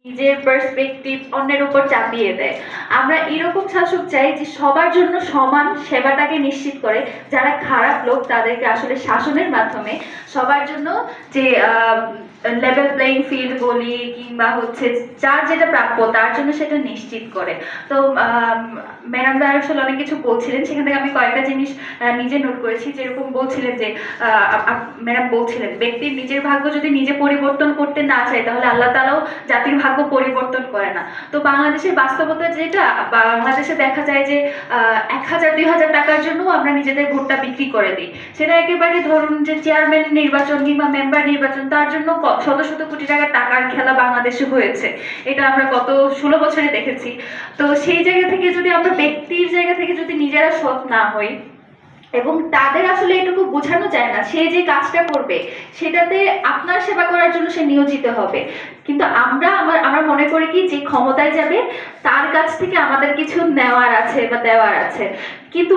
নিজের পার্সপেক্টিভ অন্যের উপর চাপিয়ে দেয়। আমরা এরকম শাসক চাই যে সবার জন্য সমান সেবাটাকে নিশ্চিত করে, যারা খারাপ লোক তাদেরকে আসলে শাসনের মাধ্যমে সবার জন্য যে লেভেল প্লেইং ফিল্ড বলি কিংবা হচ্ছে যার যেটা প্রাপ্য তার জন্য সেটা নিশ্চিত করে। তো ম্যাডামরা আসলে অনেক কিছু বলছিলেন, সেখান থেকে আমি কয়েকটা জিনিস নিজে নোট করেছি। যেরকম বলছিলেন যে ম্যাডাম বলছিলেন ব্যক্তির নিজের ভাগ্য যদি নিজে পরিবর্তন করতে না চায় তাহলে আল্লাহ তাআলাও জাতির ভাগ্য পরিবর্তন করে না। তো বাংলাদেশের বাস্তবতা যেটা, বাংলাদেশে দেখা যায় যে 1000-2000 টাকার জন্য আমরা নিজেদের ভোটটা বিক্রি করে দিই। সেটা একেবারে ধরুন যে চেয়ারম্যান নির্বাচন কিংবা মেম্বার নির্বাচন, তার জন্য শত শত কোটি টাকার খেলা বাংলাদেশে হয়েছে। এটা আমরা গত 16 বছরে দেখেছি। তো সেই জায়গা থেকে যদি আমরা ব্যক্তির জায়গা থেকে যদি নিজেরা সৎ না হই, এবং তাদের আসলে এটুকু বোঝানো যায় না সে যে কাজটা করবে সেটাতে আপনার সেবা করার জন্য সে নিয়োজিত হবে, কিন্তু আমরা মনে করি কি যে ক্ষমতায় যাবে তার কাছ থেকে আমাদের কিছু নেওয়ার আছে বা দেওয়ার আছে। কিন্তু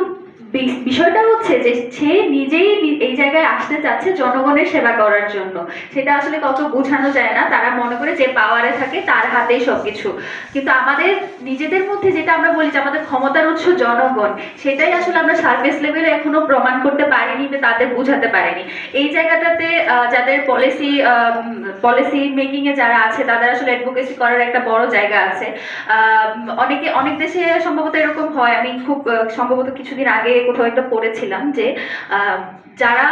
বিষয়টা হচ্ছে যে সে নিজেই এই জায়গায় আসতে চাচ্ছে জনগণের সেবা করার জন্য। সেটা আসলে কত বোঝানো যায় না, তারা মনে করে যে পাওয়ারে থাকে তার হাতেই সবকিছু। কিন্তু আমাদের নিজেদের মধ্যে যেটা আমরা বলি যে আমাদের ক্ষমতার উৎস জনগণ, সেটাই আসলে আমরা সার্ভিস লেভেলে এখনো প্রমাণ করতে পারিনি বা তাদের বোঝাতে পারিনি। এই জায়গাটাতে যাদের পলিসি মেকিং এ যারা আছে তাদের আসলে অ্যাডভোকেসি করার একটা বড় জায়গা আছে। অনেক দেশে সম্ভবত এরকম হয়, আমি খুব সম্ভবত কিছুদিন আগে কোথাও একটা পড়েছিলাম যে যারা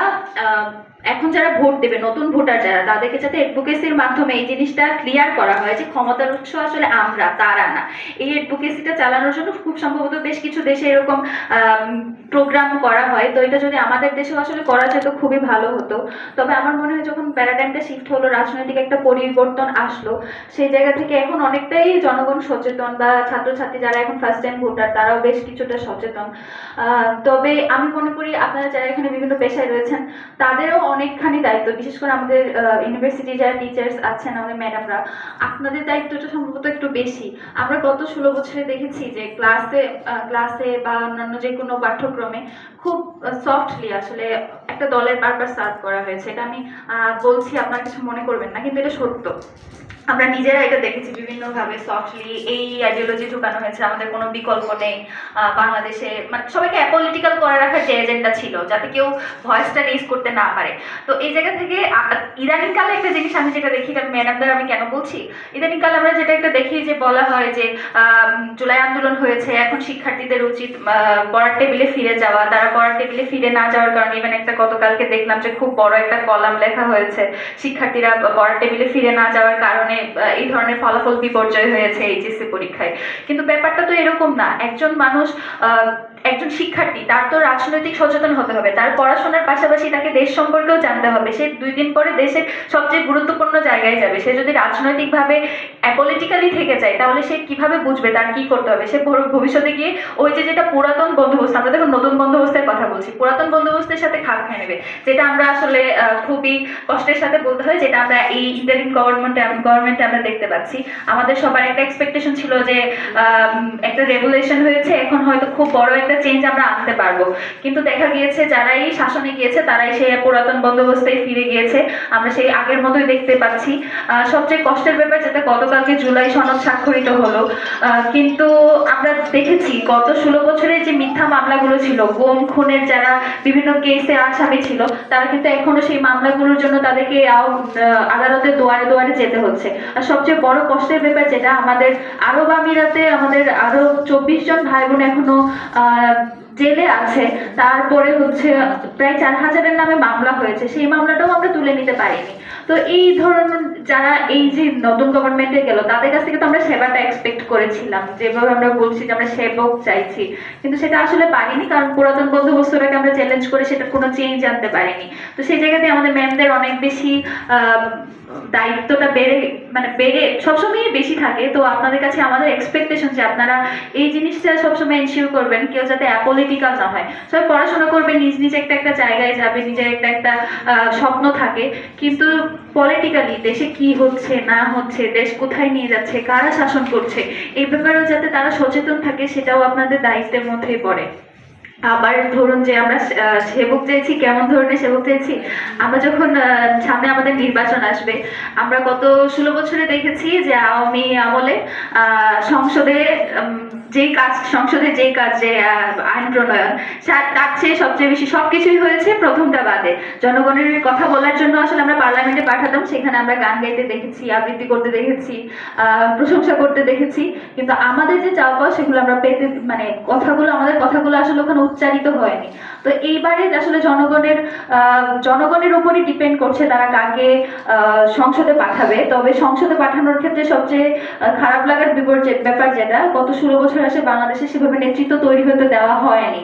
এখন যারা ভোট দেবে, নতুন ভোটার যারা, তাদেরকে যাতে অ্যাডভোকেসির মাধ্যমে এই জিনিসটা ক্লিয়ার করা হয় যে ক্ষমতার উৎস আসলে আমরা, তারা না। এই অ্যাডভোকেসিটা চালানোর জন্য খুব সম্ভবত বেশ কিছু দেশে এরকম প্রোগ্রাম করা হয়। তো এটা যদি আমাদের দেশেও আসলে করা যেত খুবই ভালো হতো। তবে আমার মনে হয় যখন প্যারাডাইমটা শিফট হলো, রাজনৈতিক একটা পরিবর্তন আসলো, সেই জায়গা থেকে এখন অনেকটাই জনগণ সচেতন, বা ছাত্রছাত্রী যারা এখন ফার্স্ট টাইম ভোটার তারাও বেশ কিছুটা সচেতন। তবে আমি মনে করি আপনারা যারা এখানে বিভিন্ন পেশায় রয়েছেন তাদেরও অনেকখানি দায়িত্ব, বিশেষ করে আমাদের ইউনিভার্সিটি যারা টিচার্স আছেন, আমাদের ম্যাডামরা, আপনাদের দায়িত্বটা সম্ভবত একটু বেশি। আমরা গত 16 বছরে দেখেছি যে ক্লাসে বা অন্যান্য যে কোনো পাঠ্যক্রমে খুব সফটলি আসলে একটা দলের পারপাস সার্ভ করা হয়েছে। এটা আমি বলছি, আপনারা কিছু মনে করবেন না, কিন্তু এটা সত্য। আমরা নিজেরা এটা দেখেছি বিভিন্নভাবে সফটলি এই আইডিওলজি ঢুকানো হয়েছে, আমাদের কোনো বিকল্প নেই। বাংলাদেশে মানে সবাইকে অ্যাপলিটিক্যাল করে রাখার যে এজেন্ডা ছিল, যাতে কেউ ভয়েসটা রেজ করতে না পারে। তো এই জায়গা থেকে ইদানিংকালে একটা জিনিস আমি যেটা দেখি, এটা ম্যাডামদের আমি কেন বলছি, ইদানিংকালে আমরা যেটা একটা দেখি যে বলা হয় যে জুলাই আন্দোলন হয়েছে, এখন শিক্ষার্থীদের উচিত পড়ার টেবিলে ফিরে যাওয়া। তারা পড়ার টেবিলে ফিরে না যাওয়ার কারণে, ইভেন একটা গতকালকে দেখলাম যে খুব বড় একটা কলাম লেখা হয়েছে, শিক্ষার্থীরা পড়ার টেবিলে ফিরে না যাওয়ার কারণে এই ধরনের ফলাফল বিপর্যয় হয়েছে এইচএসসি পরীক্ষায়। কিন্তু ব্যাপারটা তো এরকম না। একজন মানুষ, একজন শিক্ষার্থী, তার তো রাজনৈতিক সচেতন হতে হবে, তার পড়াশোনার পাশাপাশি তাকে দেশ সম্পর্কেও জানতে হবে। সে 2 দিন পরে দেশের সবচেয়ে গুরুত্বপূর্ণ জায়গায় যাবে। সে যদি রাজনৈতিকভাবে অ্যাপলিটিক্যালি থেকে যায় তাহলে সে কিভাবে বুঝবে তার কি করতে হবে? সে ভবিষ্যতে গিয়ে ওই যেটা পুরাতন বন্দোবস্ত, আমরা দেখুন নতুন বন্দোবস্তের কথা বলছি, পুরাতন বন্দোবস্তের সাথে খাপ খেয়ে নেবে, যেটা আমরা আসলে খুবই কষ্টের সাথে বলতে হয়, যেটা আমরা এই ইন্টারিম গভর্নমেন্টে আমরা দেখতে পাচ্ছি। আমাদের সবার একটা এক্সপেকটেশন ছিল যে একটা রেগুলেশন হয়েছে, এখন হয়তো খুব বড় একটা চেঞ্জ আমরা আনতে পারবো, কিন্তু দেখা গিয়েছে যারাই শাসনে গিয়েছে তারাই সেই পুরাতন বন্দোবস্তেই ফিরে গিয়েছে। আমরা সেই আগের মতোই দেখতে পাচ্ছি। সবচেয়ে কষ্টের ব্যাপার যেটা, গতকালকে জুলাই সনদ স্বাক্ষরিত হলো, কিন্তু আমরা দেখেছি গত 16 বছরের যে মিথ্যা মামলাগুলো ছিল, গুম খুনের যারা বিভিন্ন কেসে আসামি ছিল, তারা কিন্তু এখনো সেই মামলাগুলোর জন্য তাদেরকে আদালতের দুয়ারে দুয়ারে যেতে হচ্ছে। আর সবচেয়ে বড় কষ্টের ব্যাপার যেটা, আমাদের আরব আমিরাতে আমাদের আরো 24 জন ভাই বোন এখনো জেলে আছে। তারপরে হচ্ছে প্রায় 4000-এর নামে মামলা হয়েছে, সেই মামলাটাও আমরা তুলে নিতে পারিনি। তো এই ধরনের যারা এই যে নতুন গভর্নমেন্টে গেল, তাদের কাছ থেকে তো আমরা সেবাটা এক্সপেক্ট করেছিলাম, যেভাবে আমরা বলছি যে আমরা সেবক চাইছি, কিন্তু সেটা আসলে পারিনি, কারণ পুরাতন বন্দোবস্তটাকে আমরা চ্যালেঞ্জ করে সেটা কোনো চেঞ্জ আনতে পারিনি। তো সেই জায়গাতে আমাদের ম্যামদের অনেক বেশি দায়িত্বটা বেড়ে সবসময় বেশি থাকে। তো আপনাদের কাছে আমাদের এক্সপেকটেশন যে আপনারা এই জিনিসটা সবসময় এনশিওর করবেন, কেউ যাতে অ্যাপলিটিক্যাল না হয়। সবাই পড়াশোনা করবে, নিজ একটা জায়গায় যাবে, নিজের একটা স্বপ্ন থাকে, কিন্তু পলিটিক্যালি দেশে কি হচ্ছে না হচ্ছে, দেশ কোথায় নিয়ে যাচ্ছে, কারা শাসন করছে, এই ব্যাপারেও যাতে তারা সচেতন থাকে, সেটাও আপনাদের দায়িত্বের মধ্যেই পড়ে। আবার ধরুন যে আমরা সেবক চেয়েছি, কেমন ধরনের সেবক চেয়েছি। আমরা যখন সামনে আমাদের নির্বাচন আসবে, আমরা গত 16 বছরে দেখেছি যে আওয়ামী আমলে সংসদে যেই কাজ যে আইন প্রণয়ন, তার চেয়ে সবচেয়ে বেশি সবকিছুই হয়েছে প্রথমটা বাদে। জনগণের কথা বলার জন্য আসলে আমরা পার্লামেন্টে পাঠাতাম, সেখানে আমরা গান গাইতে দেখেছি, আবৃত্তি করতে দেখেছি, প্রশংসা করতে দেখেছি, কিন্তু আমাদের যে চাওয়া সেগুলো আমরা পেতে, মানে আমাদের কথাগুলো আসলে ওখানে উচ্চারিত হয়নি। তো এইবারে আসলে জনগণের উপরই ডিপেন্ড করছে তারা কাকে সংসদে পাঠাবে। তবে সংসদে পাঠানোর ক্ষেত্রে সবচেয়ে খারাপ লাগার ব্যাপার যেটা, গত 16 বছর আসে বাংলাদেশে সেভাবে নেতৃত্ব তৈরি হতে দেওয়া হয়নি।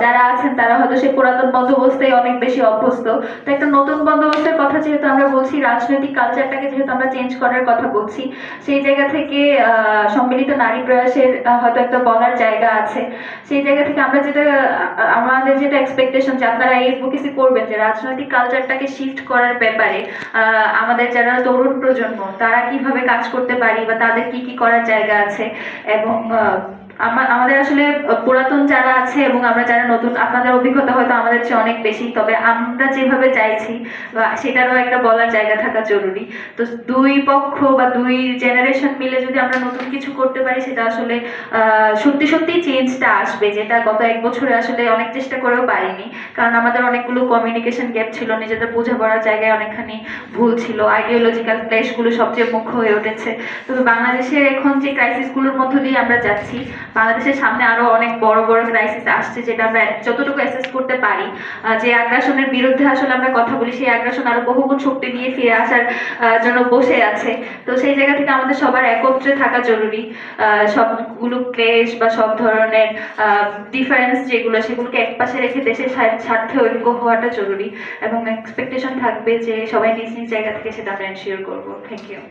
যারা আছেন তারা হয়তো সেই পুরাতন বন্দোবস্তে অনেক বেশি অভ্যস্ত। তো একটা নতুন বন্দোবস্তের কথা যেহেতু আমরা বলছি, রাজনৈতিক কালচারটাকে যেহেতু আমরা চেঞ্জ করার কথা বলছি, সেই জায়গা থেকে সম্মিলিত নারী প্রয়াসের হয়তো একটা বলার জায়গা আছে। সেই জায়গা থেকে আমাদের যেটা এক্সপেকটেশন যে আপনারা এই অ্যাডভোকেসি করবেন, যে রাজনৈতিক কালচারটাকে শিফট করার ব্যাপারে আমাদের যারা তরুণ প্রজন্ম তারা কিভাবে কাজ করতে পারি বা তাদের কি কি করার জায়গা আছে। এবং আমাদের আসলে পুরাতন যারা আছে এবং আমরা যারা নতুন, আপনাদের অভিজ্ঞতা হয়তো আমাদের চেয়ে অনেক বেশি, তবে আমরা যেভাবে চাইছি সেটারও একটা বলার জায়গা থাকা জরুরি। তো দুই পক্ষ বা দুই জেনারেশন মিলে যদি আমরা নতুন কিছু করতে পারি, সেটা আসলে সত্যি সত্যি চেঞ্জটা আসবে, যেটা গত 1 বছরে আসলে অনেক চেষ্টা করেও পারিনি। কারণ আমাদের অনেকগুলো কমিউনিকেশন গ্যাপ ছিল, নিজেদের বোঝাপড়ার জায়গায় অনেকখানি ভুল ছিল, আইডিওলজিক্যাল ক্লেশগুলো সবচেয়ে মুখ্য হয়ে উঠেছে। তবে বাংলাদেশের এখন যে ক্রাইসিসগুলোর মধ্য দিয়ে আমরা যাচ্ছি, বাংলাদেশের সামনে আরো অনেক বড় বড় ক্রাইসিস আসছে, যেটা আমরা যতটুকু অ্যাসেস করতে পারি। যে আগ্রাসনের বিরুদ্ধে আসলে আমরা কথা বলি, সেই আগ্রাসন আরো বহুগুণ শক্তি নিয়ে ফিরে আসার জন্য বসে আছে। তো সেই জায়গা থেকে আমাদের সবার একত্রে থাকা জরুরি। সবগুলো ক্লেশ বা সব ধরনের ডিফারেন্স যেগুলো, সেগুলোকে একপাশে রেখে দেশের স্বার্থে ঐক্য হওয়াটা জরুরি। এবং এক্সপেকটেশন থাকবে যে সবাই নিজ নিজ জায়গা থেকে সেটা আমরা এনশিওর করবো। Thank you.